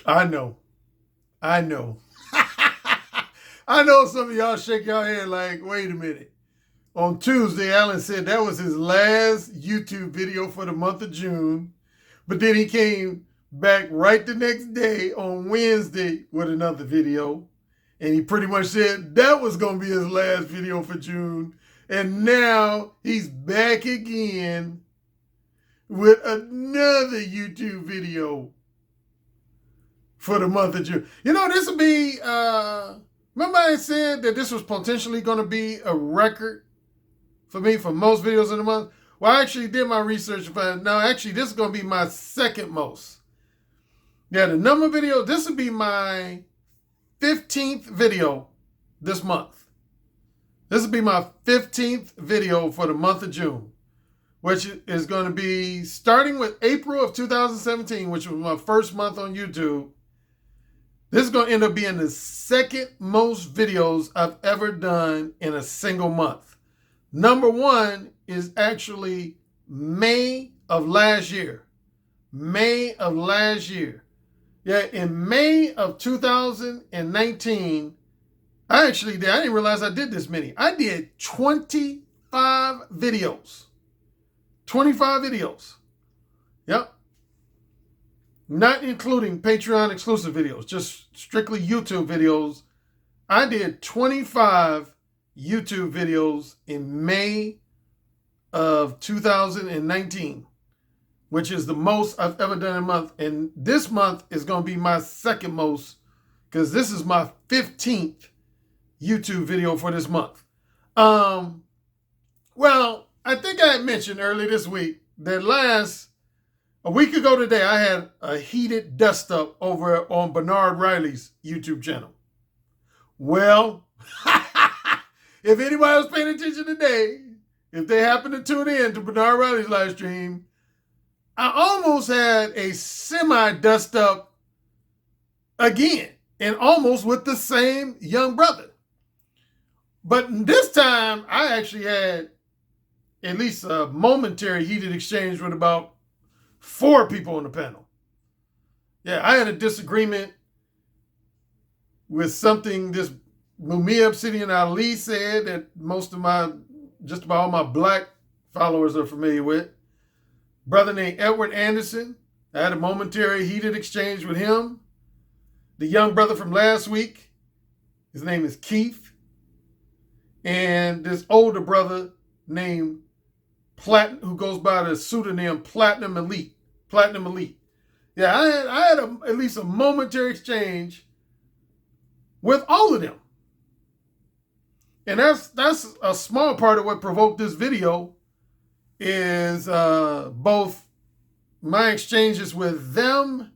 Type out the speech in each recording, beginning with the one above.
I know. I know. I know some of y'all shake your head like, wait a minute. On Tuesday, Alan said that was his last YouTube video for the month of June. But then he came back right the next day on Wednesday with another video. And he pretty much said that was going to be his last video for June. And now he's back again with another YouTube video for the month of June. You know, this will be, remember I said that this was potentially going to be a record for me for most videos in the month? Well, I actually did my research and found, no, actually this is going to be my second most. Yeah, the number of videos, this will be my 15th video this month. This will be my 15th video for the month of June, which is going to be starting with April of 2017, which was my first month on YouTube. This is going to end up being the second most videos I've ever done in a single month. Number one is actually May of last year. May of last year. Yeah, in May of 2019, I didn't realize I did this many. I did 25 videos. 25 videos. Yep. Not including Patreon exclusive videos, just strictly YouTube videos. I did 25 YouTube videos in May of 2019, which is the most I've ever done in a month. And this month is going to be my second most because this is my 15th YouTube video for this month. Well, I think I had mentioned earlier this week that a week ago today, I had a heated dust up over on Bernard Riley's YouTube channel. Well, if anybody was paying attention today, if they happen to tune in to Bernard Riley's live stream, I almost had a semi-dust up again, and almost with the same young brother. But this time, I actually had at least a momentary heated exchange with about 4 people on the panel. Yeah, I had a disagreement with something this Mumia Obsidian Ali said that just about all my black followers are familiar with. Brother named Edward Anderson. I had a momentary heated exchange with him. The young brother from last week, his name is Keith. And this older brother named who goes by the pseudonym Platinum Elite. Platinum Elite. Yeah, I had at least a momentary exchange with all of them. And that's a small part of what provoked this video is both my exchanges with them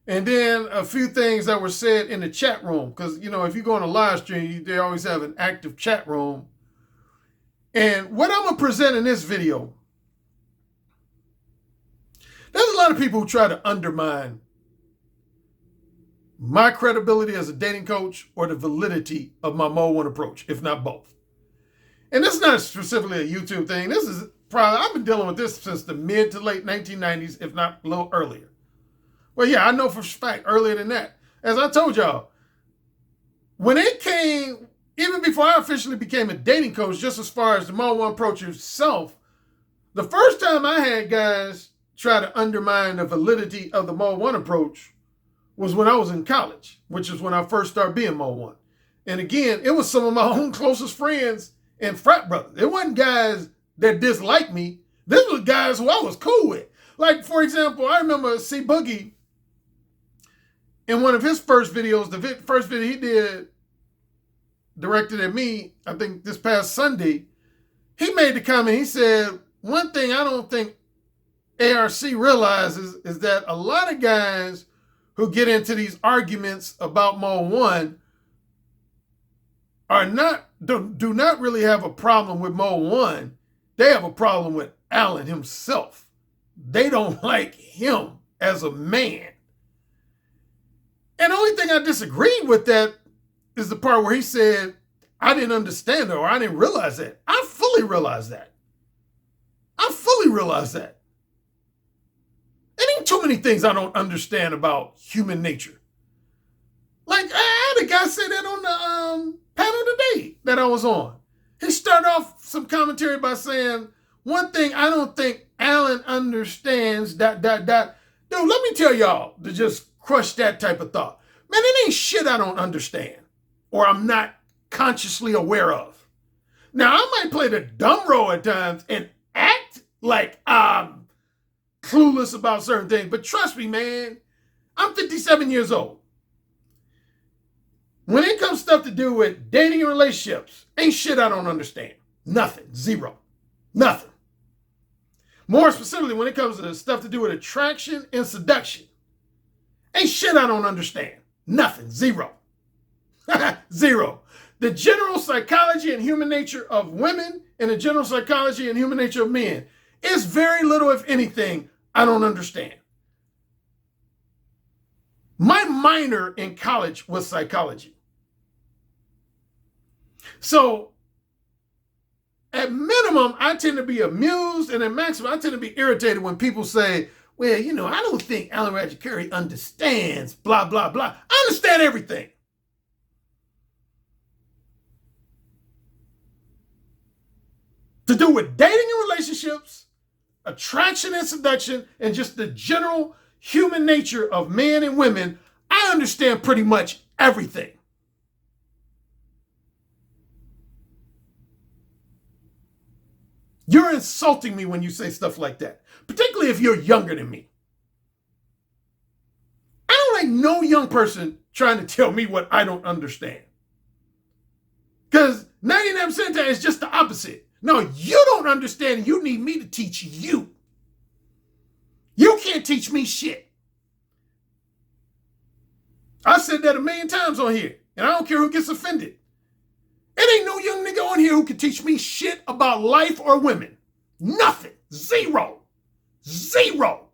and then a few things that were said in the chat room. Because, you know, if you go on a live stream, they always have an active chat room. And what I'm going to present in this video, there's a lot of people who try to undermine my credibility as a dating coach or the validity of my Mode 1 approach, if not both. And this is not specifically a YouTube thing. This is probably, I've been dealing with this since the mid to late 1990s, if not a little earlier. Well, yeah, I know for a fact earlier than that. As I told y'all, when it came, even before I officially became a dating coach, just as far as the Mode 1 approach itself, the first time I had guys try to undermine the validity of the Mode 1 approach was when I was in college, which is when I first started being Mode 1. And again, it was some of my own closest friends and frat brothers. It wasn't guys that disliked me. This was guys who I was cool with. Like, for example, I remember C Boogie in one of his first videos, the first video he did directed at me, I think this past Sunday, he made the comment, he said, one thing I don't think ARC realizes is that a lot of guys who get into these arguments about Mode 1 do not really have a problem with Mode 1. They have a problem with Alan himself. They don't like him as a man. And the only thing I disagreed with that is the part where he said, I didn't understand it or I didn't realize that. I fully realized that. I fully realized that. And ain't too many things I don't understand about human nature. Like, I had a guy say that on the panel today that I was on. He started off some commentary by saying, one thing I don't think Alan understands, Dude, let me tell y'all to just crush that type of thought. Man, it ain't shit I don't understand or I'm not consciously aware of. Now, I might play the dumb role at times and act like I'm clueless about certain things, but trust me, man, I'm 57 years old. When it comes to stuff to do with dating and relationships, ain't shit I don't understand. Nothing. Zero. Nothing. More specifically, when it comes to stuff to do with attraction and seduction, ain't shit I don't understand. Nothing. Zero. Zero. The general psychology and human nature of women and the general psychology and human nature of men is very little, if anything, I don't understand. My minor in college was psychology. So, at minimum, I tend to be amused, and at maximum, I tend to be irritated when people say, well, I don't think Alan Roger Currie understands blah, blah, blah. I understand everything. To do with dating and relationships, attraction and seduction, and just the general human nature of men and women, I understand pretty much everything. You're insulting me when you say stuff like that, particularly if you're younger than me. I don't like no young person trying to tell me what I don't understand. Because 99% of the time it's just the opposite. No, you don't understand. You need me to teach you. You can't teach me shit. I said that a million times on here, and I don't care who gets offended. It ain't no young nigga on here who can teach me shit about life or women. Nothing. Zero. Zero.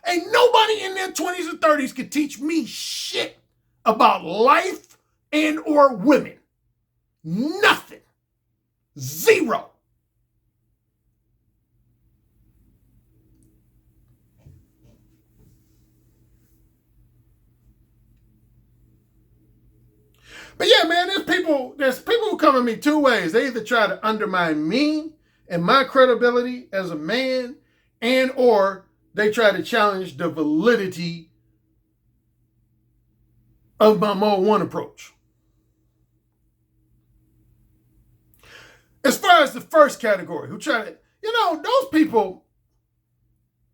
Ain't nobody in their 20s or 30s can teach me shit about life and or women. Nothing. Zero. But yeah, man, there's people who come at me two ways. They either try to undermine me and my credibility as a man, and or they try to challenge the validity of my Mode 1 approach. As far as the first category, who try to, those people,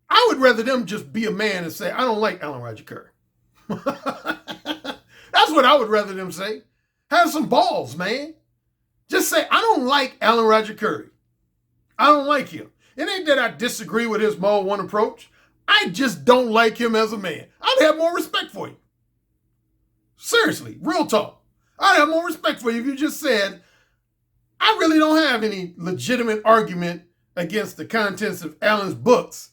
I would rather them just be a man and say, I don't like Alan Roger Currie. That's what I would rather them say. Have some balls, man. Just say, I don't like Alan Roger Currie. I don't like him. It ain't that I disagree with his Mode 1 approach. I just don't like him as a man. I'd have more respect for you. Seriously, real talk. I'd have more respect for you if you just said, I really don't have any legitimate argument against the contents of Alan's books.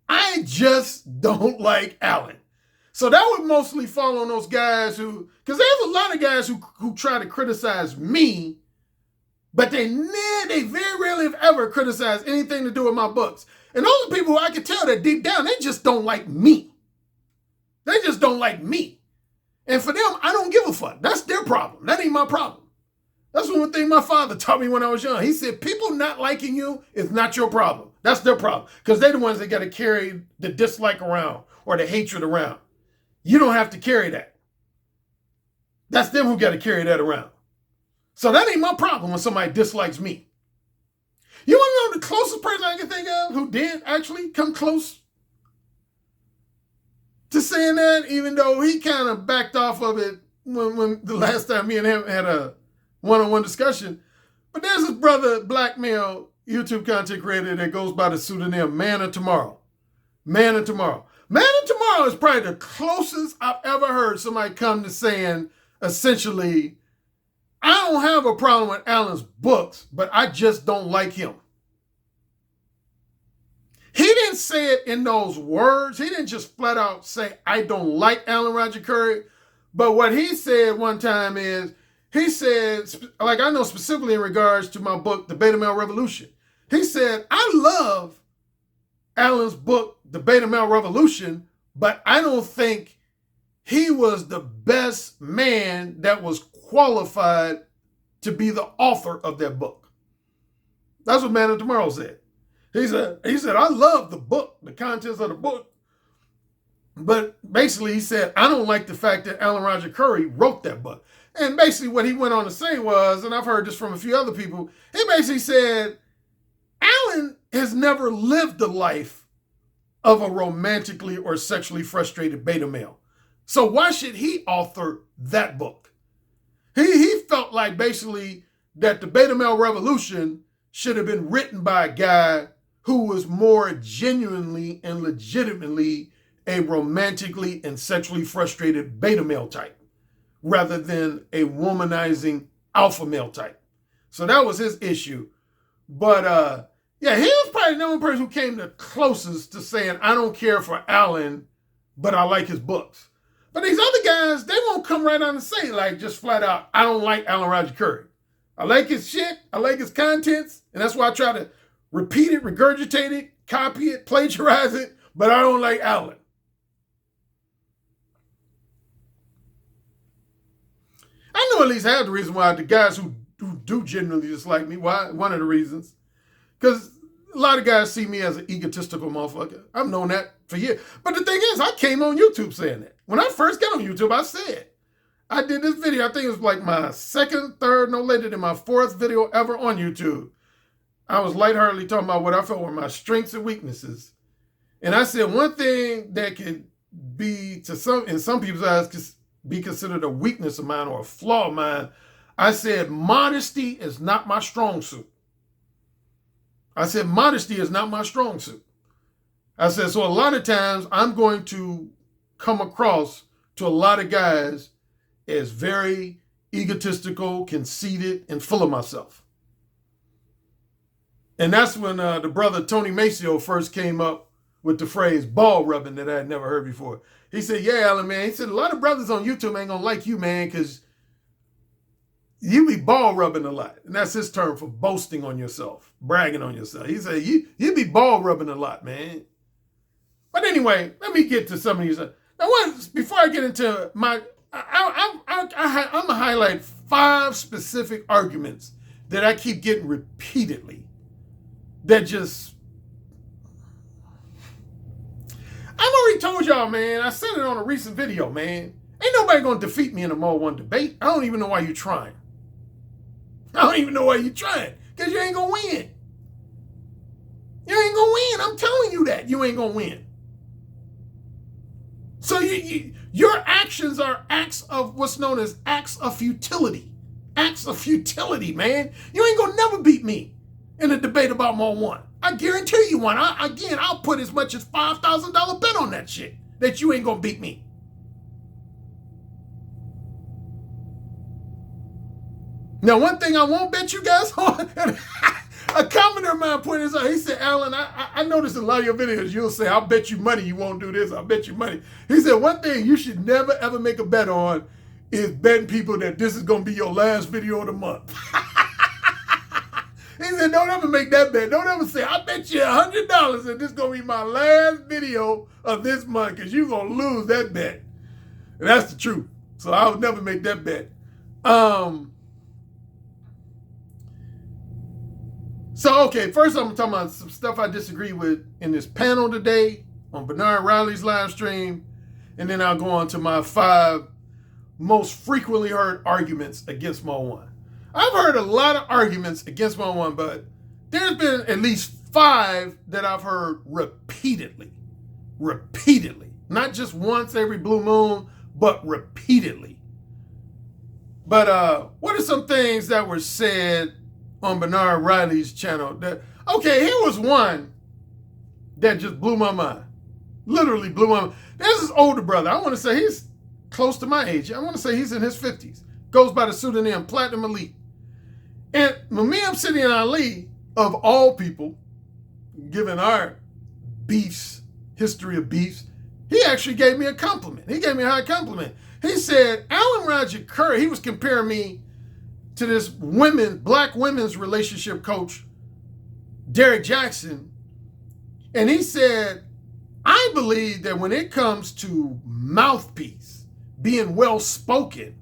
I just don't like Alan. So that would mostly fall on those guys who, because there's a lot of guys who try to criticize me, but they very rarely have ever criticized anything to do with my books. And those are people who I can tell that deep down, they just don't like me. They just don't like me. And for them, I don't give a fuck. That's their problem. That ain't my problem. That's one thing my father taught me when I was young. He said, people not liking you is not your problem. That's their problem. Because they're the ones that got to carry the dislike around or the hatred around. You don't have to carry that. That's them who got to carry that around. So that ain't my problem when somebody dislikes me. You want to know the closest person I can think of who did actually come close to saying that, even though he kind of backed off of it when the last time me and him had a one-on-one discussion. But there's this brother, black male YouTube content creator that goes by the pseudonym Man of Tomorrow. Man of Tomorrow. Man of Tomorrow is probably the closest I've ever heard somebody come to saying, essentially, I don't have a problem with Alan's books, but I just don't like him. He didn't say it in those words. He didn't just flat out say, I don't like Alan Roger Currie. But what he said one time is, he said, like I know specifically in regards to my book, The Beta Male Revolution. He said, I love Alan's book, The Beta Male Revolution, but I don't think he was the best man that was qualified to be the author of that book. That's what Man of Tomorrow said. He said, I love the book, the contents of the book. But basically he said, I don't like the fact that Alan Roger Currie wrote that book. And basically what he went on to say was, and I've heard this from a few other people, he basically said, Alan has never lived the life of a romantically or sexually frustrated beta male. So why should he author that book? He felt like basically that the beta male revolution should have been written by a guy who was more genuinely and legitimately a romantically and sexually frustrated beta male type, rather than a womanizing alpha male type. So that was his issue. But yeah, he was probably the only person who came the closest to saying, I don't care for Alan, but I like his books. But these other guys, they won't come right on and say, like, just flat out, I don't like Alan Roger Currie. I like his shit, I like his contents, and that's why I try to repeat it, regurgitate it, copy it, plagiarize it, but I don't like Alan. I know at least half the reason why the guys who do genuinely dislike me, why, one of the reasons, because a lot of guys see me as an egotistical motherfucker. I've known that for years. But the thing is, I came on YouTube saying that. When I first got on YouTube, I said, I did this video, I think it was like my second, third, no later than my fourth video ever on YouTube. I was lightheartedly talking about what I felt were my strengths and weaknesses. And I said one thing that could be, in some people's eyes, could be considered a weakness of mine or a flaw of mine. I said, modesty is not my strong suit. I said, modesty is not my strong suit. I said, so a lot of times I'm going to come across to a lot of guys as very egotistical, conceited, and full of myself. And that's when the brother Tony Maceo first came up with the phrase ball rubbing that I had never heard before. He said, yeah, Alan, man. He said, a lot of brothers on YouTube ain't gonna like you, man, because you be ball rubbing a lot. And that's his term for boasting on yourself, bragging on yourself. He said, you be ball rubbing a lot, man. But anyway, let me get to some of these. Now, before I get into my, I'm going to highlight 5 specific arguments that I keep getting repeatedly that just, I've already told y'all, man, I said it on a recent video, man. Ain't nobody going to defeat me in a Mo 1 debate. I don't even know why you're trying. I don't even know why you're trying, because you ain't going to win. You ain't going to win. I'm telling you that. You ain't going to win. So your actions are acts of what's known as acts of futility. Acts of futility, man. You ain't gonna never beat me in a debate about Mo 1. I guarantee you one. I'll put as much as $5,000 bet on that shit that you ain't gonna beat me. Now, one thing I won't bet you guys on, a commenter of mine pointed this out. He said, Alan, I noticed in a lot of your videos, you'll say, I'll bet you money you won't do this. I'll bet you money. He said, one thing you should never, ever make a bet on is betting people that this is going to be your last video of the month. He said, don't ever make that bet. Don't ever say, I bet you $100 that this is going to be my last video of this month, because you're going to lose that bet. And that's the truth. So I would never make that bet. So, okay, first I'm talking about some stuff I disagree with in this panel today on Bernard Riley's live stream, and then I'll go on to my 5 most frequently heard arguments against Mo 1. I've heard a lot of arguments against Mo 1, but there's been at least 5 that I've heard repeatedly. Not just once every blue moon, but repeatedly. But what are some things that were said on Bernard Riley's channel? Okay, here was one that just blew my mind. Literally blew my mind. There's this older brother. I want to say he's close to my age. I want to say he's in his 50s. Goes by the pseudonym Platinum Elite. And Muhammad Sidian Ali, of all people, given our beefs, history of beefs, he actually gave me a compliment. He gave me a high compliment. He said, Alan Roger Currie, he was comparing me to this black women's relationship coach, Derek Jackson. And he said, I believe that when it comes to mouthpiece, being well-spoken,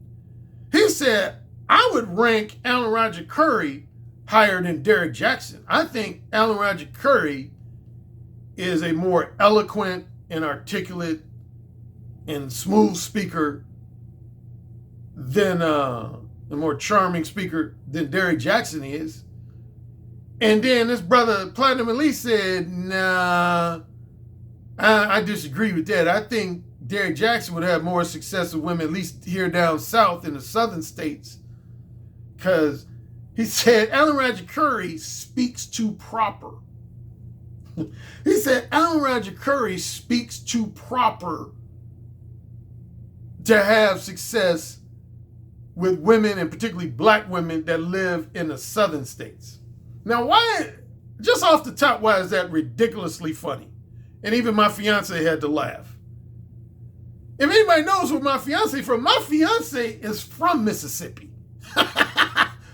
he said, I would rank Alan Roger Currie higher than Derrick Jackson. I think Alan Roger Currie is a more eloquent and articulate and smooth speaker than a more charming speaker than Derrick Jackson is. And then this brother Platinum Elite said, nah, I disagree with that. I think Derrick Jackson would have more success with women, at least here down south in the southern states. Because he said Alan Roger Currie speaks too proper. He said Alan Roger Currie speaks too proper to have success with women, and particularly black women that live in the southern states. Now, why, just off the top, why is that ridiculously funny? And even my fiance had to laugh. If anybody knows where my fiance is from, my fiance is from Mississippi.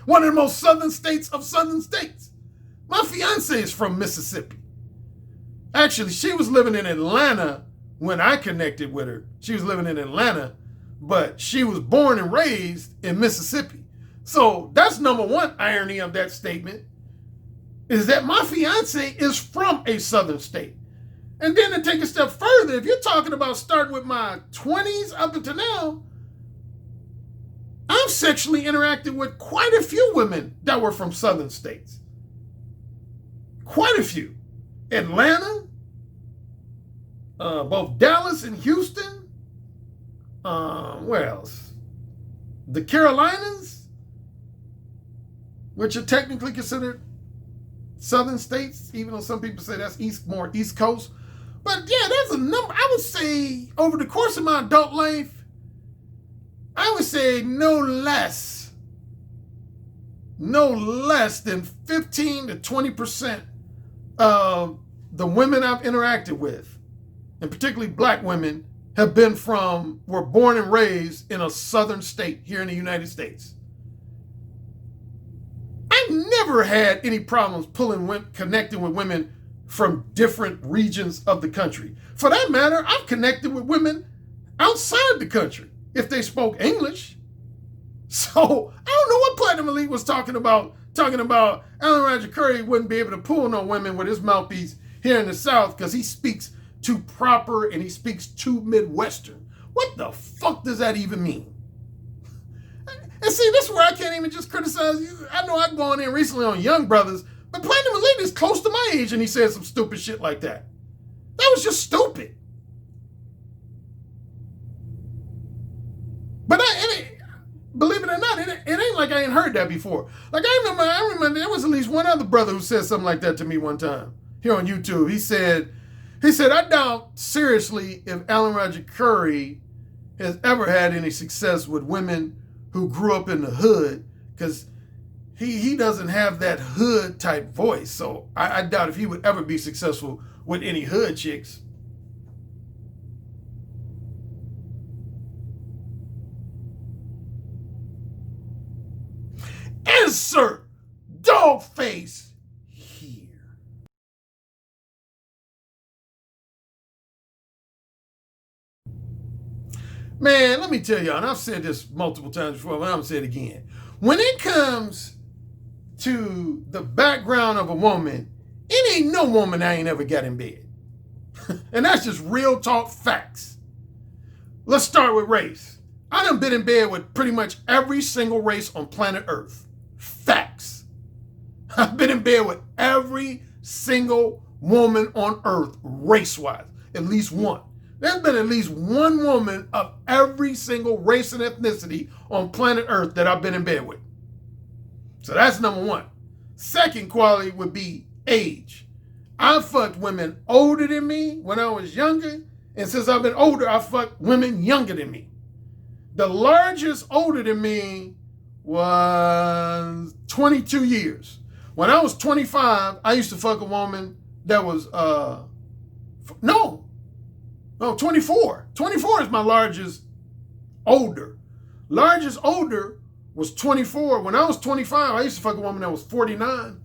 One of the most southern states of southern states. My fiance is from Mississippi. Actually, she was living in Atlanta when I connected with her. She was living in Atlanta, but she was born and raised in Mississippi. So that's number one irony of that statement, is that my fiance is from a southern state. And then to take a step further, if you're talking about starting with my 20s up until now, I've sexually interacted with quite a few women that were from southern states. Quite a few. Atlanta, both Dallas and Houston. Where else? The Carolinas, which are technically considered southern states, even though some people say that's more East Coast. But yeah, there's a number. I would say over the course of my adult life, I would say no less than 15 to 20% of the women I've interacted with, and particularly black women, were born and raised in a southern state here in the United States. I've never had any problems connecting with women from different regions of the country. For that matter, I've connected with women outside the country if they spoke English. So I don't know what Platinum Elite was talking about Alan Roger Currie wouldn't be able to pull no women with his mouthpiece here in the South because he speaks too proper and he speaks too Midwestern. What the fuck does that even mean? And see, this is where I can't even just criticize you. I know I've gone in recently on Young Brothers, but Platinum Elite is close to my age and he said some stupid shit like that. That was just stupid. But believe it or not, it ain't like I ain't heard that before. Like I remember there was at least one other brother who said something like that to me one time here on YouTube. He said, I doubt seriously if Alan Roger Currie has ever had any success with women who grew up in the hood, because he doesn't have that hood type voice. So I doubt if he would ever be successful with any hood chicks. Insert dog face here. Man, let me tell y'all, and I've said this multiple times before, but I'm going to say it again. When it comes to the background of a woman, it ain't no woman I ain't ever got in bed. And that's just real talk facts. Let's start with race. I done been in bed with pretty much every single race on planet Earth. Facts. I've been in bed with every single woman on Earth, race-wise. At least one. There's been at least one woman of every single race and ethnicity on planet Earth that I've been in bed with. So that's number one. Second quality would be age. I fucked women older than me when I was younger, and since I've been older, I fucked women younger than me. The largest older than me was 22 years. When I was 25, I used to fuck a woman that was, 24. 24 is my largest older. Largest older was 24. When I was 25, I used to fuck a woman that was 49.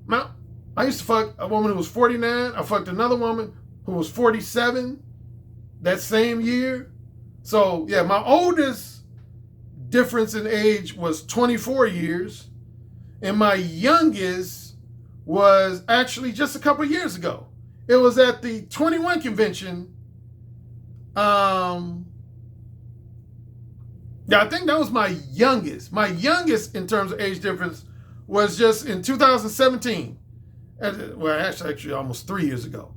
Now, I used to fuck a woman who was 49. I fucked another woman who was 47 that same year. So yeah, my oldest difference in age was 24 years, and my youngest was actually just a couple years ago. It was at the 21 convention. Yeah, I think that was my youngest. My youngest in terms of age difference was just in 2017. Well, actually almost 3 years ago.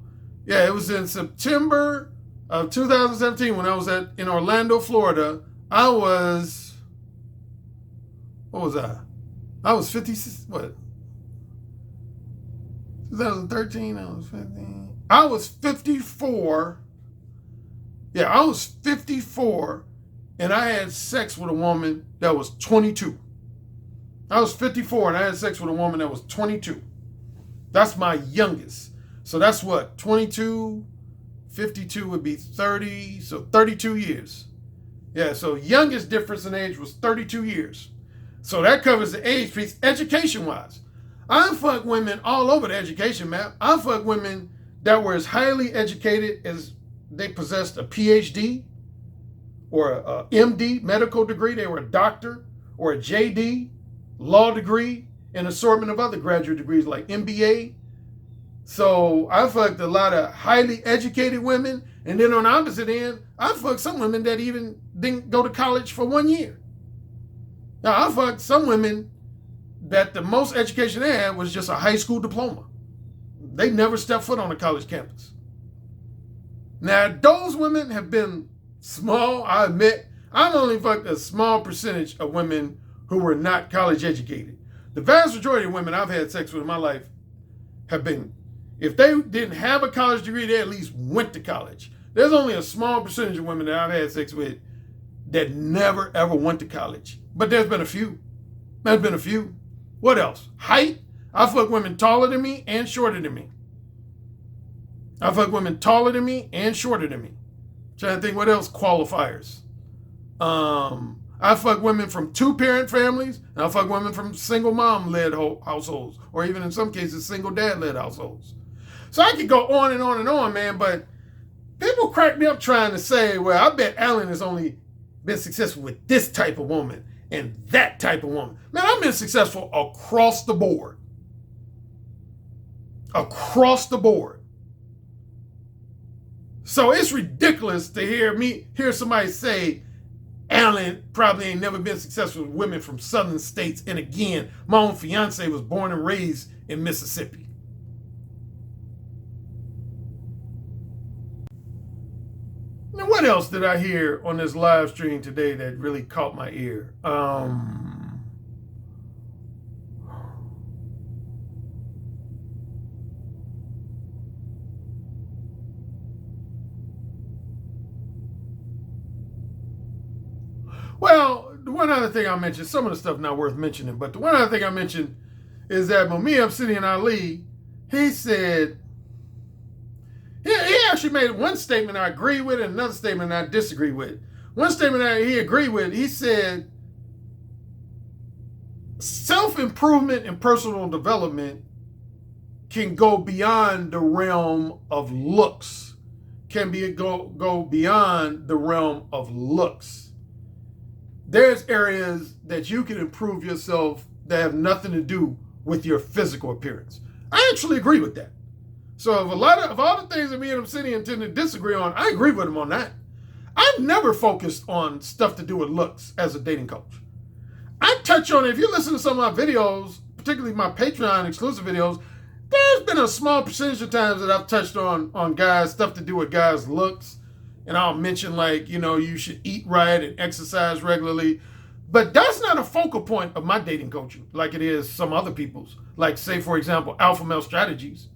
Yeah, it was in September of 2017 when I was in Orlando, Florida. I was, what was I? I was 56, what? 2013, I was 15. I was 54. Yeah, I was 54, and I had sex with a woman that was 22. I was 54, and I had sex with a woman that was 22. That's my youngest. So that's what, 22, 52 would be 30, so 32 years. Yeah, so youngest difference in age was 32 years. So that covers the age piece, education-wise. I fuck women all over the education map. I fuck women that were as highly educated as they possessed a PhD or a MD, medical degree. They were a doctor or a JD, law degree, and an assortment of other graduate degrees like MBA. So I fucked a lot of highly educated women. And then on the opposite end, I fucked some women that even didn't go to college for 1 year. Now, I fucked some women that the most education they had was just a high school diploma. They never stepped foot on a college campus. Now, those women have been small, I admit. I've only fucked a small percentage of women who were not college educated. The vast majority of women I've had sex with in my life have been, if they didn't have a college degree, they at least went to college. There's only a small percentage of women that I've had sex with that never, ever went to college. But there's been a few. There's been a few. What else? Height. I fuck women taller than me and shorter than me. I fuck women taller than me and shorter than me. Trying to think what else qualifiers. I fuck women from two-parent families, and I fuck women from single mom-led households, or even in some cases, single dad-led households. So I could go on and on and on, man, but people crack me up trying to say, well, I bet Alan has only been successful with this type of woman and that type of woman. Man, I've been successful across the board. Across the board. So it's ridiculous to hear somebody say, Alan probably ain't never been successful with women from southern states. And again, my own fiance was born and raised in Mississippi. Now, what else did I hear on this live stream today that really caught my ear? Well, the one other thing I mentioned, some of the stuff not worth mentioning, but the one other thing I mentioned is that Mumia Obsidian Ali, he said, he actually made one statement I agree with and another statement I disagree with. One statement that he agreed with, he said, self-improvement and personal development can go beyond the realm of looks, go beyond the realm of looks. There's areas that you can improve yourself that have nothing to do with your physical appearance. I actually agree with that. So of all the things that me and Obsidian tend to disagree on, I agree with him on that. I've never focused on stuff to do with looks as a dating coach. I touch on it. If you listen to some of my videos, particularly my Patreon exclusive videos, there's been a small percentage of times that I've touched on guys, stuff to do with guys' looks. And I'll mention you should eat right and exercise regularly. But that's not a focal point of my dating coaching like it is some other people's. Like, say, for example, Alpha Male Strategies.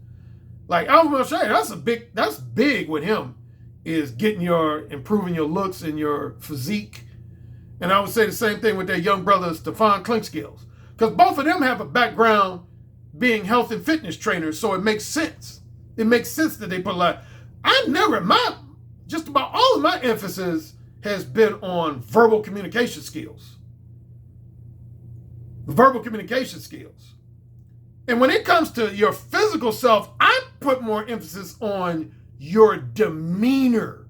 Like Alpha Male Strategies, that's big with him, is improving your looks and your physique. And I would say the same thing with their young brother, Stefan Klinkskills. Because both of them have a background being health and fitness trainers, so it makes sense. It makes sense that they put a lot. Just about all of my emphasis has been on verbal communication skills. Verbal communication skills. And when it comes to your physical self, I put more emphasis on your demeanor,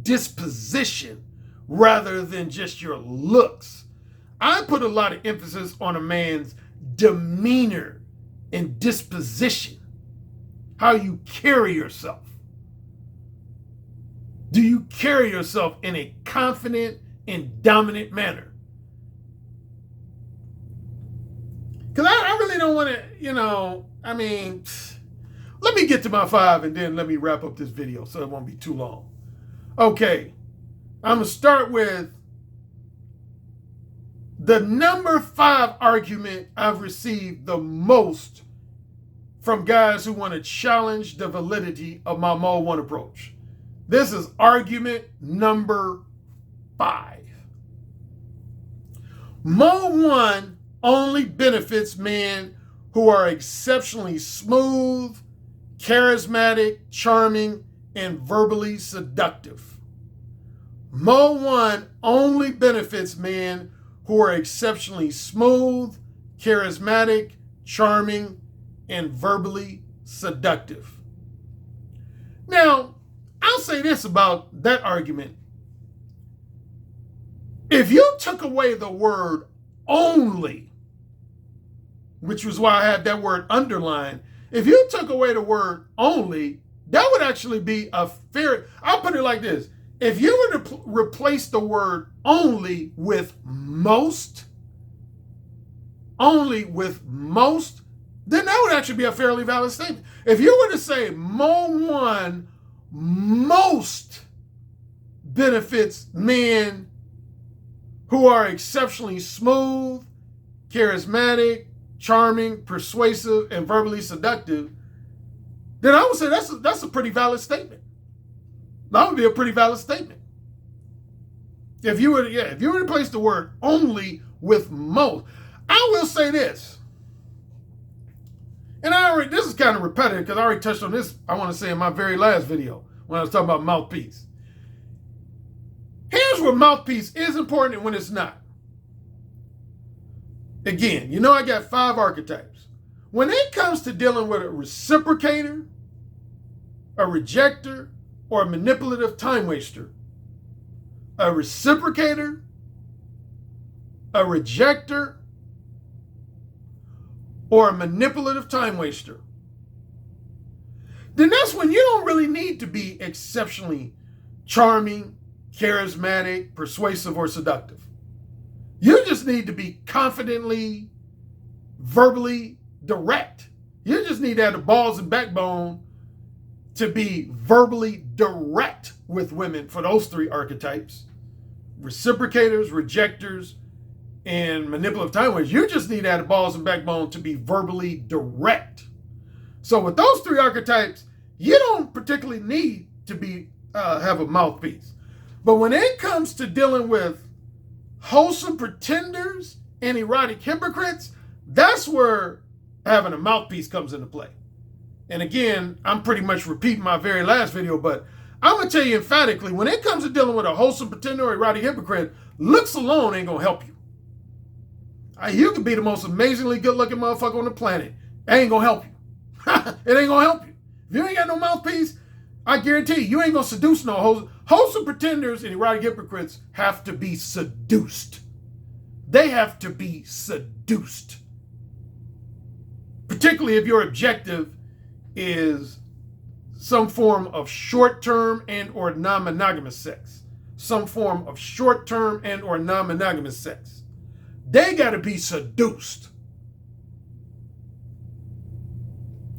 disposition, rather than just your looks. I put a lot of emphasis on a man's demeanor and disposition, how you carry yourself. Do you carry yourself in a confident and dominant manner? Because I really don't want to, let me get to my 5 and then let me wrap up this video so it won't be too long. Okay, I'm going to start with the number 5 argument I've received the most from guys who want to challenge the validity of my Mode 1 approach. This is argument number 5. Mode 1 only benefits men who are exceptionally smooth, charismatic, charming, and verbally seductive. Mode 1 only benefits men who are exceptionally smooth, charismatic, charming, and verbally seductive. Now, I'll say this about that argument. If you took away the word only, which was why I had that word underlined, if you took away the word only, that would actually be a fair, I'll put it like this. If you were to replace the word only with most, then that would actually be a fairly valid statement. If you were to say Mode 1 most benefits men who are exceptionally smooth, charismatic, charming, persuasive, and verbally seductive, then I would say that's a pretty valid statement. That would be a pretty valid statement. If you were to replace the word only with most. I will say this, and this is kind of repetitive because I already touched on this, I want to say in my very last video when I was talking about mouthpiece. Here's where mouthpiece is important and when it's not. Again, I got 5 archetypes. When it comes to dealing with a reciprocator, a rejector, or a manipulative time waster, a reciprocator, a rejector, or a manipulative time waster, then that's when you don't really need to be exceptionally charming, charismatic, persuasive, or seductive. You just need to be confidently, verbally direct. You just need to have the balls and backbone to be verbally direct with women for those 3 archetypes. Reciprocators, rejectors, and manipulative time wasters. You just need to have the balls and backbone to be verbally direct. So with those 3 archetypes, you don't particularly need to be have a mouthpiece. But when it comes to dealing with wholesome pretenders and erotic hypocrites, that's where having a mouthpiece comes into play. And again, I'm pretty much repeating my very last video, but I'm going to tell you emphatically, when it comes to dealing with a wholesome pretender or erotic hypocrite, looks alone ain't going to help you. You could be the most amazingly good-looking motherfucker on the planet. That ain't going to help you. It ain't going to help you. If you ain't got no mouthpiece, I guarantee you ain't going to seduce no wholesome pretenders and erotic hypocrites have to be seduced. They have to be seduced. Particularly if your objective is some form of short-term and or non-monogamous sex. Some form of short-term and or non-monogamous sex. They got to be seduced.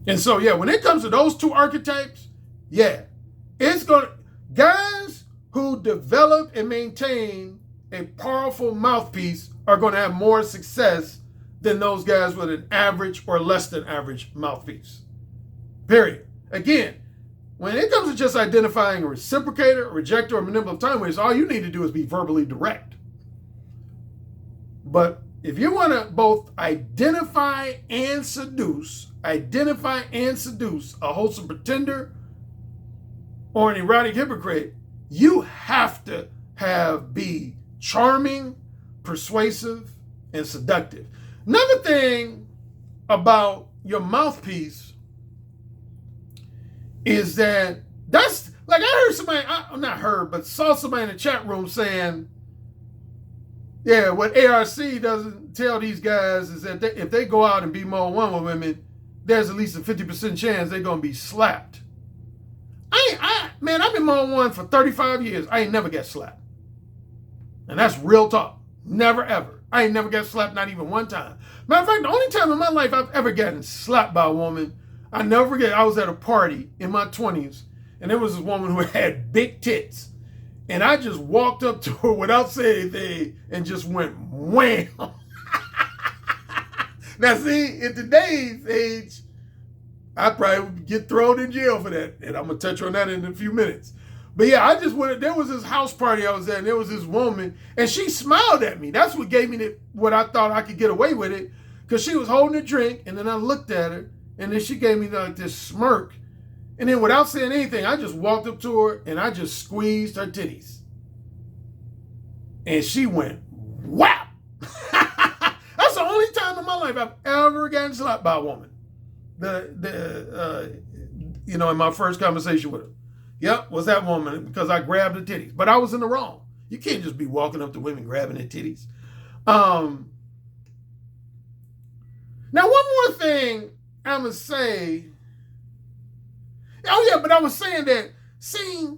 And so, when it comes to those 2 archetypes, guys who develop and maintain a powerful mouthpiece are going to have more success than those guys with an average or less than average mouthpiece. Period. Again, when it comes to just identifying a reciprocator, a rejector, or manipulative time waster, all you need to do is be verbally direct. But if you want to both identify and seduce a wholesome pretender or an erotic hypocrite, you have to be charming, persuasive, and seductive. Another thing about your mouthpiece is that That's like I heard somebody, not heard, but saw somebody in the chat room saying, yeah, what ARC doesn't tell these guys is that if they go out and be Mo 1 with women, there's at least a 50% chance they're going to be slapped. Man, I've been Mo 1 for 35 years. I ain't never got slapped. And that's real talk. Never, ever. I ain't never got slapped, not even one time. Matter of fact, the only time in my life I've ever gotten slapped by a woman, I never forget, I was at a party in my 20s, and there was this woman who had big tits. And I just walked up to her without saying anything and just went wham. Now, see, in today's age, I probably would get thrown in jail for that. And I'm going to touch on that in a few minutes. But yeah, I just went, there was this house party I was at, and there was this woman, and she smiled at me. That's what gave me what I thought I could get away with it, because she was holding a drink, and then I looked at her, and then she gave me like this smirk. And then without saying anything, I just walked up to her, and I just squeezed her titties. And she went, whap! That's the only time in my life I've ever gotten slapped by a woman. In my first conversation with her. Yep, was that woman, because I grabbed her titties. But I was in the wrong. You can't just be walking up to women grabbing their titties. Now, one more thing I'm going to say. Oh, yeah, but I was saying that, see,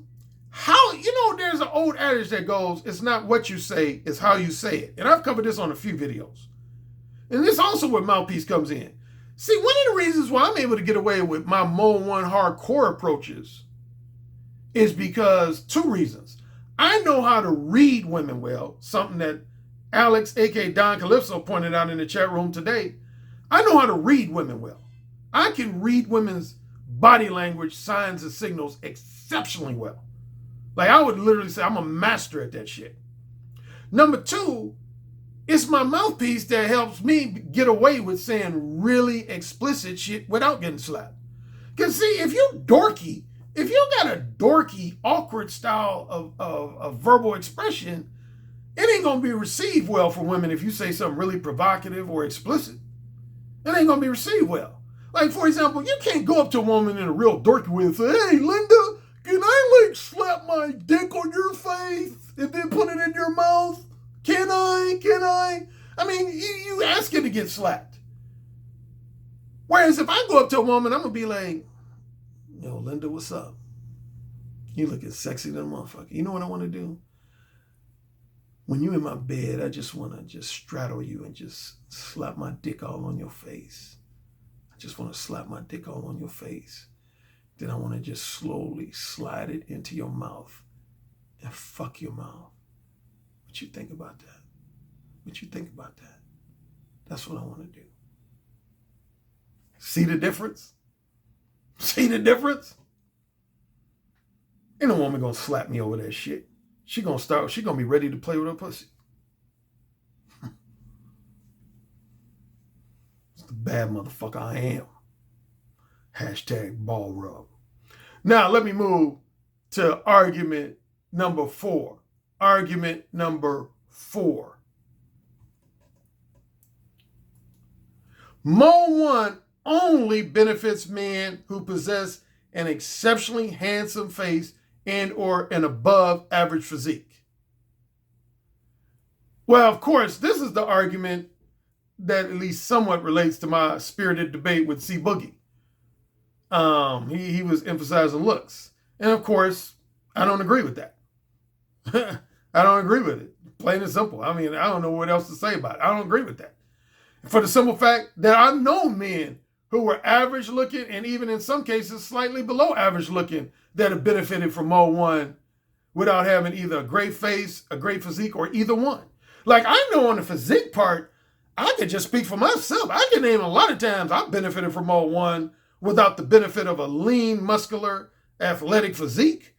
there's an old adage that goes, it's not what you say, it's how you say it. And I've covered this on a few videos. And this also where mouthpiece comes in. See, one of the reasons why I'm able to get away with my Mo 1 hardcore approaches is because two reasons. I know how to read women well, something that Alex, aka Don Calypso, pointed out in the chat room today. I know how to read women well. I can read women's body language, signs, and signals exceptionally well. Like, I would literally say I'm a master at that shit. Number two, it's my mouthpiece that helps me get away with saying really explicit shit without getting slapped. Because, see, if you got a dorky, awkward style of verbal expression, it ain't going to be received well for women if you say something really provocative or explicit. It ain't going to be received well. Like, for example, you can't go up to a woman in a real dorky way and say, hey, Linda, can I, slap my dick on your face and then put it in your mouth? Can I? I mean, you asking to get slapped. Whereas if I go up to a woman, I'm going to be like, yo, Linda, what's up? You looking sexy than a motherfucker. You know what I want to do? When you in my bed, I just want to just straddle you and just slap my dick all on your face. I just want to slap my dick all on your face. Then I want to just slowly slide it into your mouth and fuck your mouth. What you think about that? What you think about that? That's what I want to do. See the difference? See the difference? Ain't no woman gonna slap me over that shit. She gonna be ready to play with her pussy. It's the bad motherfucker I am. #ball rub. Now let me move to argument number 4. Argument number 4. Mo 1 only benefits men who possess an exceptionally handsome face and or an above average physique. Well, of course, this is the argument that at least somewhat relates to my spirited debate with C Boogie. He was emphasizing looks. And of course, I don't agree with that. I don't agree with it. Plain and simple. I mean, I don't know what else to say about it. I don't agree with that. For the simple fact that I know men who were average looking and even in some cases slightly below average looking that have benefited from Mo 1 without having either a great face, a great physique, or either one. Like, I know on the physique part, I can just speak for myself. I can name a lot of times I've benefited from Mo 1 without the benefit of a lean, muscular, athletic physique.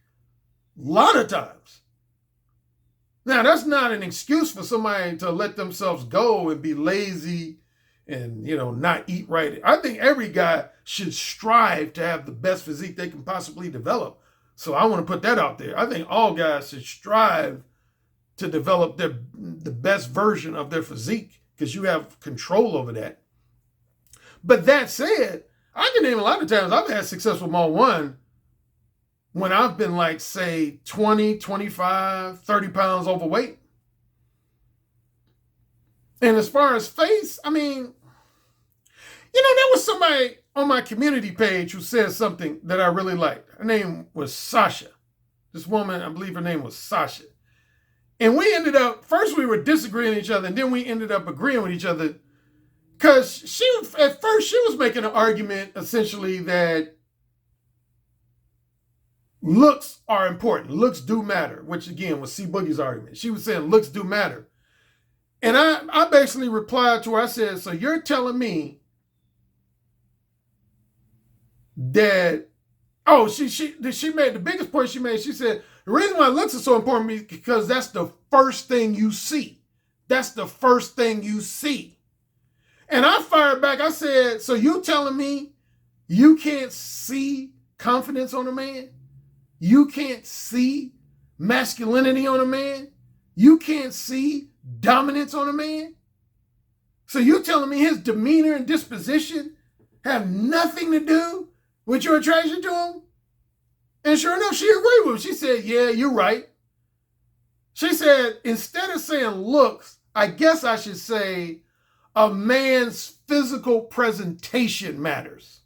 A lot of times. Now, that's not an excuse for somebody to let themselves go and be lazy and, not eat right. I think every guy should strive to have the best physique they can possibly develop. So I want to put that out there. I think all guys should strive to develop the best version of their physique because you have control over that. But that said, I can name a lot of times I've had success with Mo 1 when I've been like, say, 20, 25, 30 pounds overweight. And as far as face, I mean, there was somebody on my community page who said something that I really liked. Her name was Sasha. This woman, I believe her name was Sasha. And we ended up, first we were disagreeing with each other, and then we ended up agreeing with each other. Because at first she was making an argument essentially that looks are important. Looks do matter, which again was C Boogie's argument. She was saying looks do matter. And I basically replied to her, I said, so you're telling me that, she made the biggest point she made. She said, the reason why looks are so important is because that's the first thing you see. That's the first thing you see. And I fired back. I said, so you telling me you can't see confidence on a man? You can't see masculinity on a man? You can't see dominance on a man? So you telling me his demeanor and disposition have nothing to do with your attraction to him? And sure enough, she agreed with him. She said, yeah, you're right. She said, instead of saying looks, I guess I should say a man's physical presentation matters.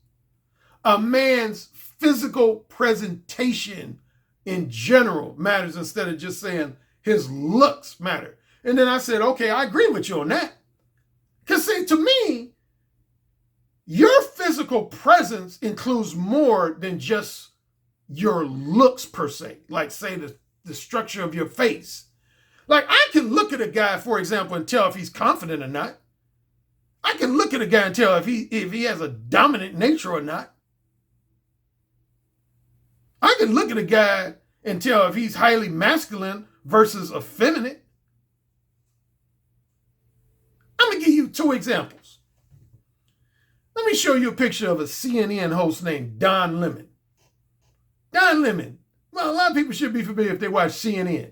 A man's physical presentation in general matters instead of just saying his looks matter. And then I said, okay, I agree with you on that. Because see, to me, your physical presence includes more than just your looks per se. Like say the structure of your face. Like I can look at a guy, for example, and tell if he's confident or not. I can look at a guy and tell if he has a dominant nature or not. I can look at a guy and tell if he's highly masculine versus effeminate. I'm going to give you 2 examples. Let me show you a picture of a CNN host named Don Lemon. Don Lemon. Well, a lot of people should be familiar if they watch CNN.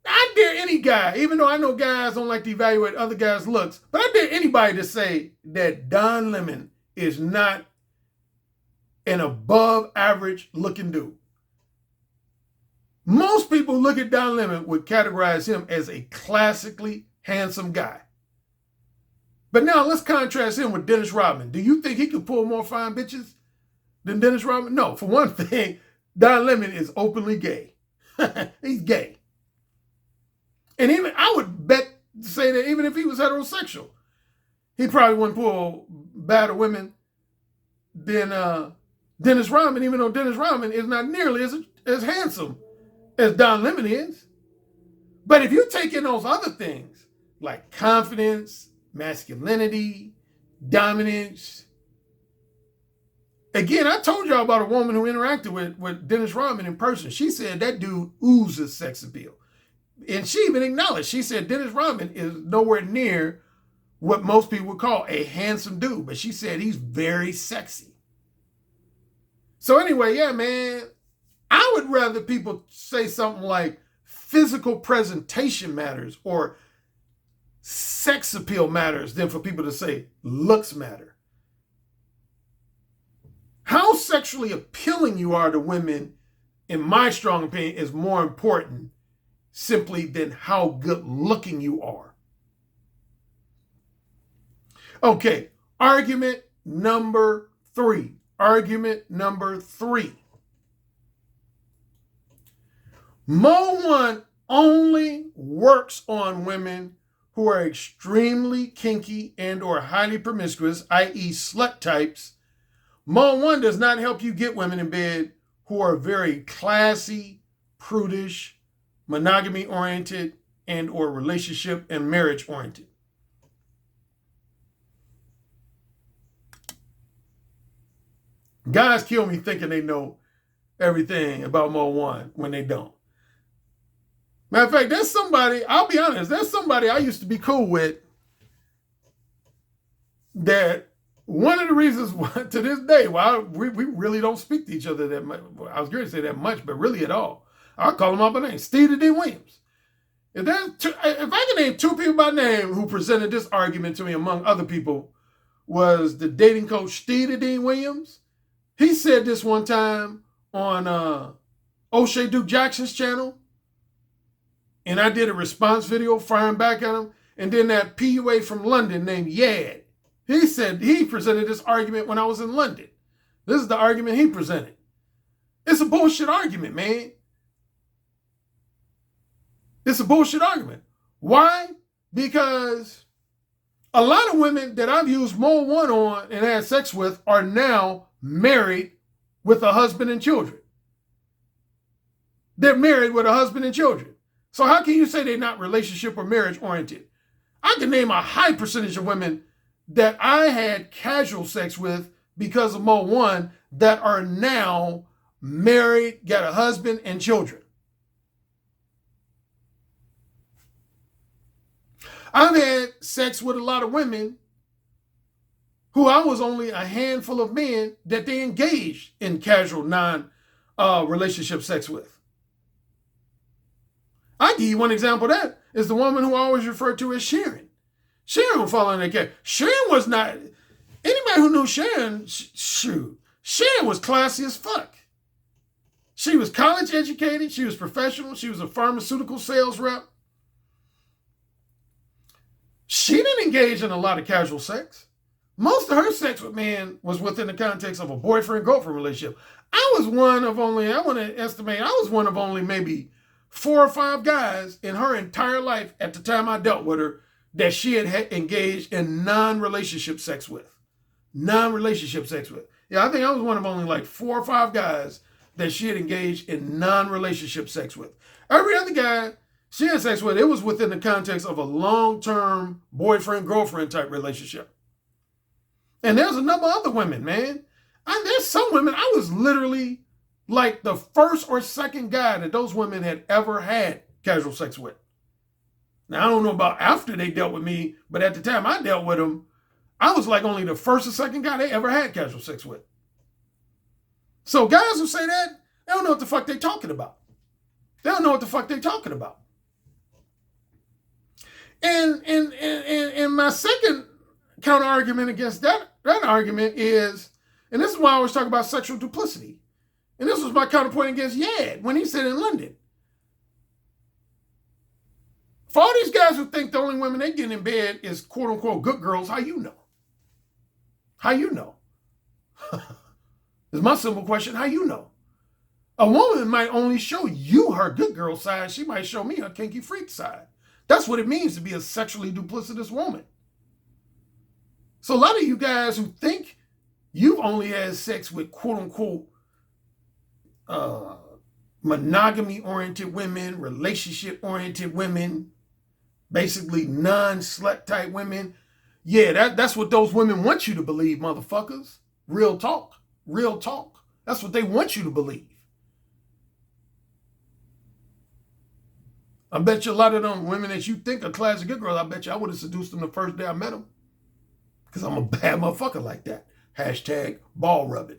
I dare any guy, even though I know guys don't like to evaluate other guys' looks, but I dare anybody to say that Don Lemon is not an above average looking dude. Most people look at Don Lemon would categorize him as a classically handsome guy. But now let's contrast him with Dennis Rodman. Do you think he could pull more fine bitches than Dennis Rodman? No, for one thing, Don Lemon is openly gay. He's gay. And even I would bet say that even if he was heterosexual, he probably wouldn't pull better women than Dennis Rodman, even though Dennis Rodman is not nearly as handsome as Don Lemon is. But if you take in those other things, like confidence, masculinity, dominance. Again, I told y'all about a woman who interacted with Dennis Rodman in person. She said that dude oozes sex appeal. And she even acknowledged, she said Dennis Rodman is nowhere near what most people would call a handsome dude. But she said he's very sexy. So anyway, yeah, man, I would rather people say something like physical presentation matters or sex appeal matters than for people to say looks matter. How sexually appealing you are to women, in my strong opinion, is more important simply than how good looking you are. Okay, argument number 3. Argument number 3. Mo 1 only works on women who are extremely kinky and or highly promiscuous, i.e. slut types. Mo 1 does not help you get women in bed who are very classy, prudish, monogamy oriented, and or relationship and marriage oriented. Guys kill me thinking they know everything about Mo 1 when they don't. Matter of fact, there's somebody, I'll be honest, there's somebody I used to be cool with that one of the reasons to this day why we really don't speak to each other that much, I was going to say that much, but really at all. I'll call him out by name, Steve D. Williams. If I can name 2 people by name who presented this argument to me among other people, was the dating coach Steve D. Williams. He said this one time on O'Shea Duke Jackson's channel, and I did a response video firing back at him. And then that PUA from London named Yad, he said he presented this argument when I was in London. This is the argument he presented. It's a bullshit argument, man. It's a bullshit argument. Why? Because a lot of women that I've used Mole 1 on and had sex with are now married with a husband and children. They're married with a husband and children. So how can you say they're not relationship or marriage oriented? I can name a high percentage of women that I had casual sex with because of Mole 1 that are now married, got a husband and children. I've had sex with a lot of women who I was only a handful of men that they engaged in casual non-relationship sex with. I give you one example of that is the woman who I always refer to as Sharon. Sharon would fall in that category. Sharon was not, anybody who knew Sharon, Sharon was classy as fuck. She was college educated. She was professional. She was a pharmaceutical sales rep. She didn't engage in a lot of casual sex. Most of her sex with men was within the context of a boyfriend-girlfriend relationship. I was one of only, I want to estimate, I was one of only maybe 4 or 5 guys in her entire life at the time I dealt with her that she had engaged in non-relationship sex with. Non-relationship sex with. Yeah, I think I was one of only like 4 or 5 guys that she had engaged in non-relationship sex with. Every other guy she had sex with, it was within the context of a long-term boyfriend-girlfriend type relationship. And there's a number of other women, man. There's some women, I was literally like the first or second guy that those women had ever had casual sex with. Now, I don't know about after they dealt with me, but at the time I dealt with them, I was like only the first or second guy they ever had casual sex with. So guys who say that, they don't know what the fuck they talking about. They don't know what the fuck they talking about. And my second counter argument against that argument is, and this is why I always talk about sexual duplicity. And this was my counterpoint against Yad when he said in London. For all these guys who think the only women they get in bed is quote unquote good girls, how you know? How you know? Is my simple question, how you know? A woman might only show you her good girl side. She might show me her kinky freak side. That's what it means to be a sexually duplicitous woman. So a lot of you guys who think you've only had sex with quote unquote monogamy-oriented women, relationship-oriented women, basically non-slut type women. Yeah, that's what those women want you to believe, motherfuckers. Real talk. Real talk. That's what they want you to believe. I bet you a lot of them women that you think are classic good girls, I bet you I would have seduced them the first day I met them. Because I'm a bad motherfucker like that. Hashtag ball rubbing.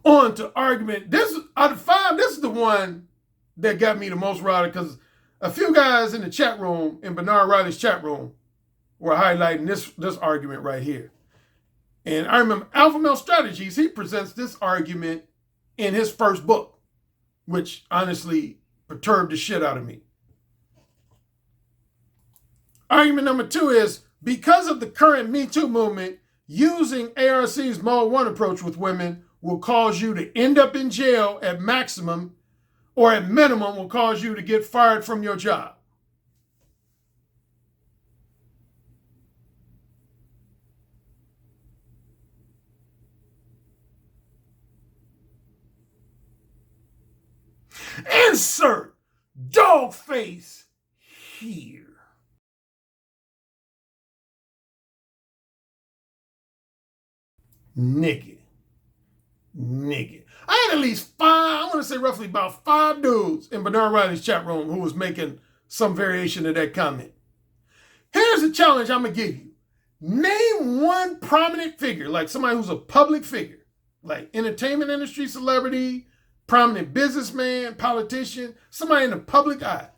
On to argument. This out of 5, this is the one that got me the most riled because a few guys in the chat room, in Bernard Riley's chat room, were highlighting this argument right here. And I remember Alpha Male Strategies, he presents this argument in his first book, which honestly perturbed the shit out of me. Argument number 2 is, because of the current Me Too movement, using ARC's Mole 1 approach with women will cause you to end up in jail at maximum, or at minimum will cause you to get fired from your job. Insert dog face here. Nigga. I had at least 5, I want to say roughly about 5 dudes in Bernard Riley's chat room who was making some variation of that comment. Here's a challenge I'm going to give you. Name one prominent figure, like somebody who's a public figure, like entertainment industry celebrity, prominent businessman, politician, somebody in the public eye.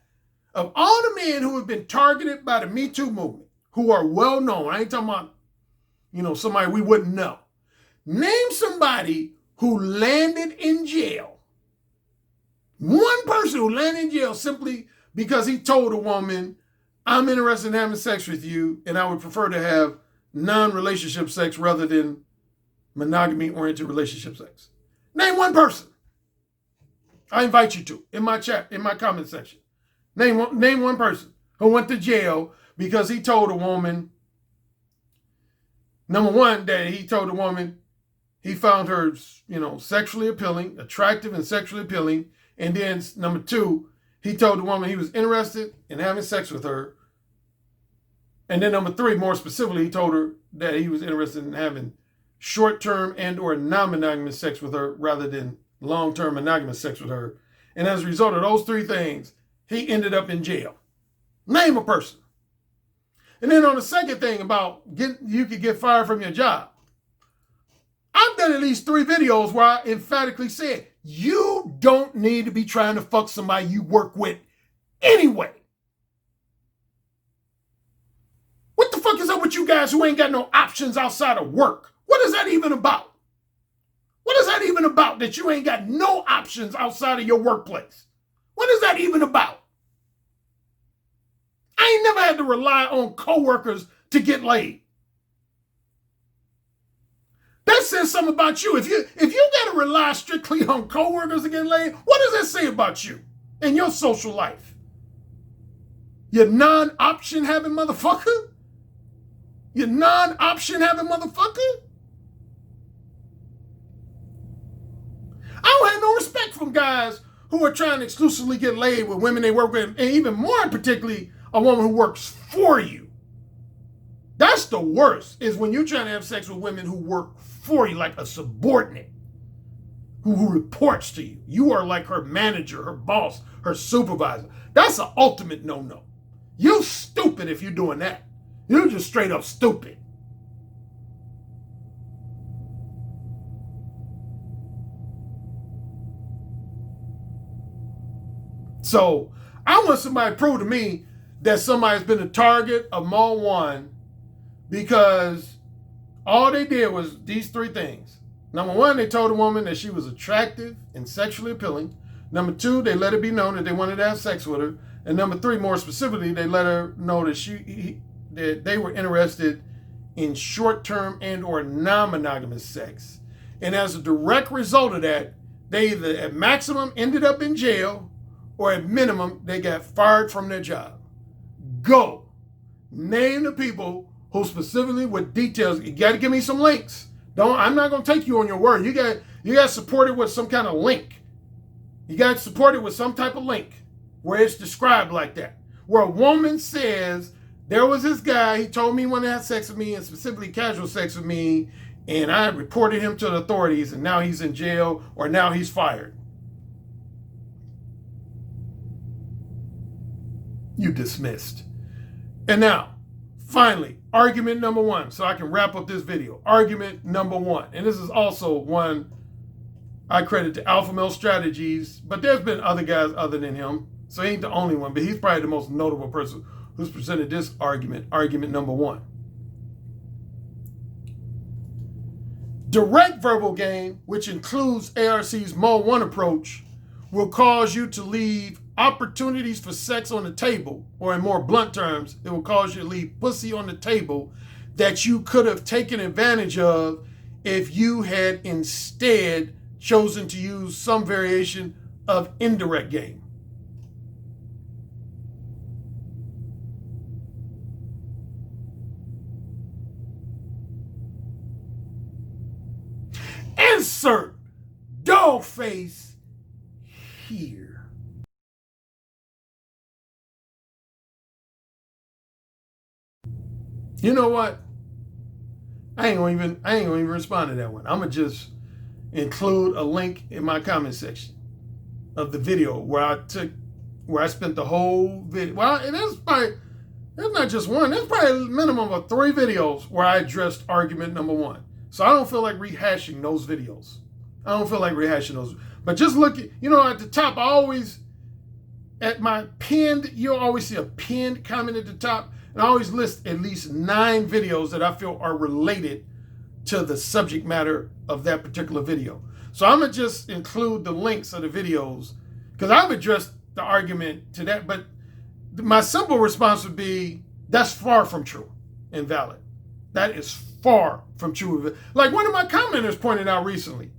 Of all the men who have been targeted by the Me Too movement, who are well known, I ain't talking about, somebody we wouldn't know. Name somebody who landed in jail. One person who landed in jail simply because he told a woman, I'm interested in having sex with you, and I would prefer to have non-relationship sex rather than monogamy-oriented relationship sex. Name one person. I invite you to, in my chat, in my comment section. Name one person who went to jail because he told a woman, number one, that he told a woman he found her, sexually appealing, attractive and sexually appealing. And then number two, he told the woman he was interested in having sex with her. And then number three, more specifically, he told her that he was interested in having short-term and or non-monogamous sex with her rather than long-term monogamous sex with her. And as a result of those three things, he ended up in jail. Name a person. And then on the second thing about you could get fired from your job, I've done at least 3 videos where I emphatically said, you don't need to be trying to fuck somebody you work with anyway. What the fuck is up with you guys who ain't got no options outside of work? What is that even about? What is that even about that you ain't got no options outside of your workplace? What is that even about? I ain't never had to rely on coworkers to get laid. That says something about you. If you got to rely strictly on coworkers to get laid, what does that say about you and your social life? You non-option having motherfucker? You non-option having motherfucker? I don't have no respect from guys who are trying to exclusively get laid with women they work with, and even more particularly a woman who works for you. That's the worst, is when you're trying to have sex with women who work for you, like a subordinate who reports to you. You are like her manager, her boss, her supervisor. That's an ultimate no-no. You're stupid if you're doing that. You're just straight up stupid. So I want somebody to prove to me that somebody's been a target of Mall 1 because all they did was these 3 things. Number 1, they told a woman that she was attractive and sexually appealing. Number 2, they let it be known that they wanted to have sex with her. And number 3, more specifically, they let her know that that they were interested in short-term and or non-monogamous sex. And as a direct result of that, they either at maximum ended up in jail or at minimum, they got fired from their job. Go. Name the people who specifically with details. You got to give me some links. I'm not going to take you on your word. You got to support it with some kind of link. You got to support it with some type of link where it's described like that. Where a woman says, there was this guy, he told me he wanted to have sex with me and specifically casual sex with me, and I reported him to the authorities and now he's in jail or now he's fired. You dismissed. And now, finally, argument number 1, so I can wrap up this video. Argument number 1, and this is also one I credit to Alpha Male Strategies, but there's been other guys other than him, so he ain't the only one, but he's probably the most notable person who's presented this argument. Argument number 1. Direct verbal game, which includes ARC's Mode 1 approach, will cause you to leave opportunities for sex on the table, or in more blunt terms, it will cause you to leave pussy on the table that you could have taken advantage of if you had instead chosen to use some variation of indirect game. Insert dog face here. You know what? I ain't gonna even respond to that one. I'm gonna just include a link in my comment section of the video where I spent the whole video. Well, there's not just one. There's probably a minimum of 3 videos where I addressed argument number 1. So I don't feel like rehashing those videos. But just look at, at the top, at my pinned, you'll always see a pinned comment at the top. And I always list at least 9 videos that I feel are related to the subject matter of that particular video. So I'm going to just include the links of the videos because I've addressed the argument to that. But my simple response would be, that's far from true, invalid. That is far from true. Like one of my commenters pointed out recently.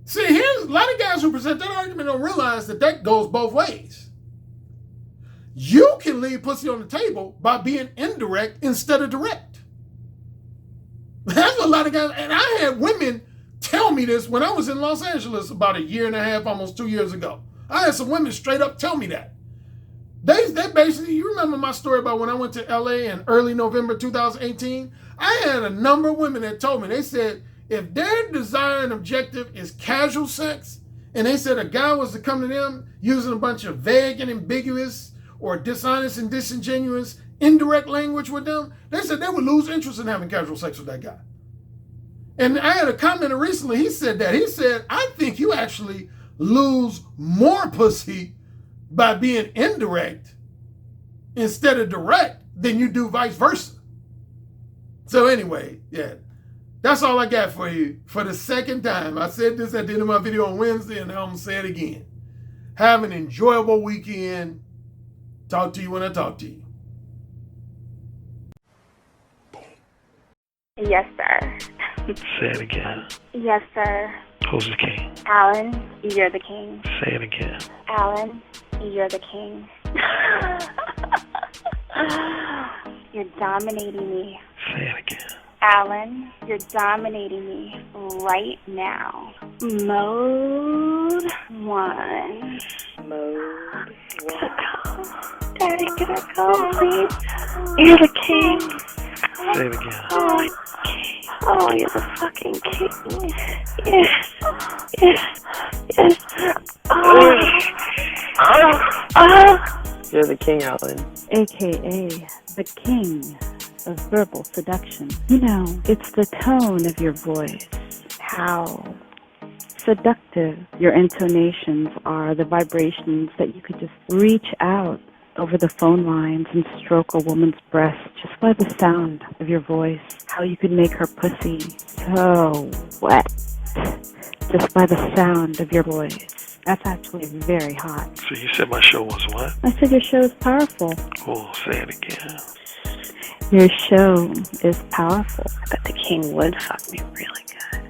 See, here's a lot of guys who present that argument don't realize that that goes both ways. You can leave pussy on the table by being indirect instead of direct. That's what a lot of guys, and I had women tell me this when I was in Los Angeles about a year and a half, almost 2 years ago. I had some women straight up tell me that. They basically, you remember my story about when I went to LA in early November 2018? I had a number of women that told me, they said, if their desire and objective is casual sex, and they said a guy was to come to them using a bunch of vague and ambiguous or dishonest and disingenuous indirect language with them, they said they would lose interest in having casual sex with that guy. And I had a commenter recently, he said that. He said, I think you actually lose more pussy by being indirect instead of direct than you do vice versa. So anyway, yeah, that's all I got for you for the second time. I said this at the end of my video on Wednesday, and I'm going to say it again. Have an enjoyable weekend. Talk to you when I talk to you. Yes, sir. Say it again. Yes, sir. Who's the king? Alan, you're the king. Say it again. Alan, you're the king. You're dominating me. Say it again. Alan, you're dominating me right now. Mode 1. Mode 1. Daddy, can I go, please? You're the king. Say it again. Oh, you're the fucking king. Yes. Yes. Yes. You're the king, Alan. AKA the king of verbal seduction. You know, it's the tone of your voice, how seductive your intonations are, the vibrations that you could just reach out over the phone lines and stroke a woman's breast just by the sound of your voice, how you could make her pussy so wet just by the sound of your voice. That's actually very hot. So you said my show was what? I said your show is powerful. Oh, say it again. Your show is powerful. But the king would fuck me really good.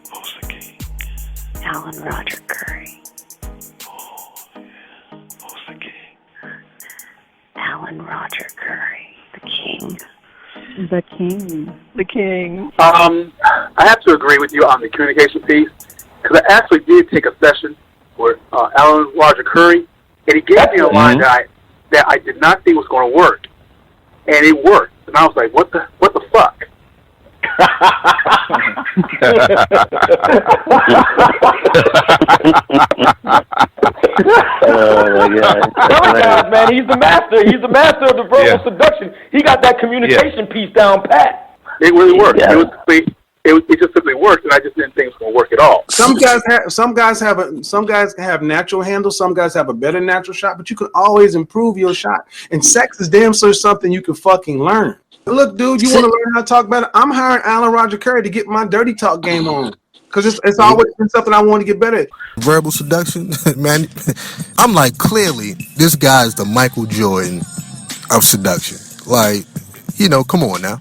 Who's the king? Alan Roger Currie. Oh, yeah. Who's the king? Alan Roger Currie. The king. The king. The king. I have to agree with you on the communication piece, because I actually did take a session with Alan Roger Currie, and he gave me a line that I did not think was going to work, and it worked. And I was like, what the fuck? Oh my God! Man, he's the master. He's the master of the verbal seduction. He got that communication piece down pat. It really worked. Yeah. It just simply worked, and I just didn't think it was going to work at all. Some guys have natural handles. Some guys have a better natural shot, but you can always improve your shot. And sex is damn sure something you can fucking learn. Look, dude, you want to learn how to talk better? I'm hiring Alan Roger Currie to get my dirty talk game on, because it's always been something I want to get better at. Verbal seduction, man. I'm like, clearly, this guy's the Michael Jordan of seduction. Like, come on now.